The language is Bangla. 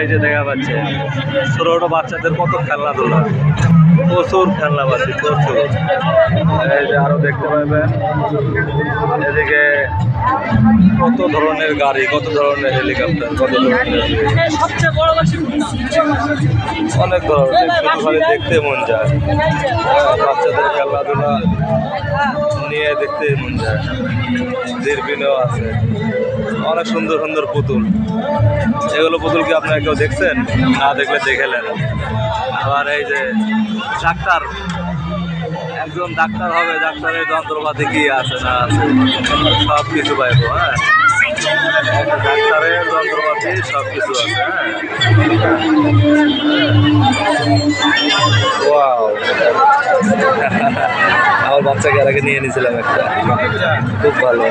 এই যে দেখা পাচ্ছে ছোট ছোট বাচ্চাদের কত খেলনাধুলা, প্রচুর খেলনাবাসী প্রচুর। এই যে আরো দেখতে পাবেন এদিকে কত ধরনের গাড়ি, কত ধরনের হেলিকপ্টার, কত ধরনের অনেক ধরনের, শুধু খালি দেখতে মন যায়। বাচ্চাদের খেলাধুলা নিয়ে দেখতে মন যায়। দূরবীনও আছে, অনেক সুন্দর সুন্দর পুতুল। এগুলো পুতুল কি আপনারা কেউ দেখছেন? না দেখলে দেখেলেন। আবার এই যে ডাক্তার, একজন ডাক্তার হবে, ডাক্তারের যন্ত্রপাতি কি আছে না আছে সব কিছু পাইব। হ্যাঁ, ডাক্তারের যন্ত্রপাতি সব কিছু আছে। হ্যাঁ, ওয়াও আমার বাচ্চাকে আর আগে নিয়ে নিয়েছিলাম একটা, খুব ভালো।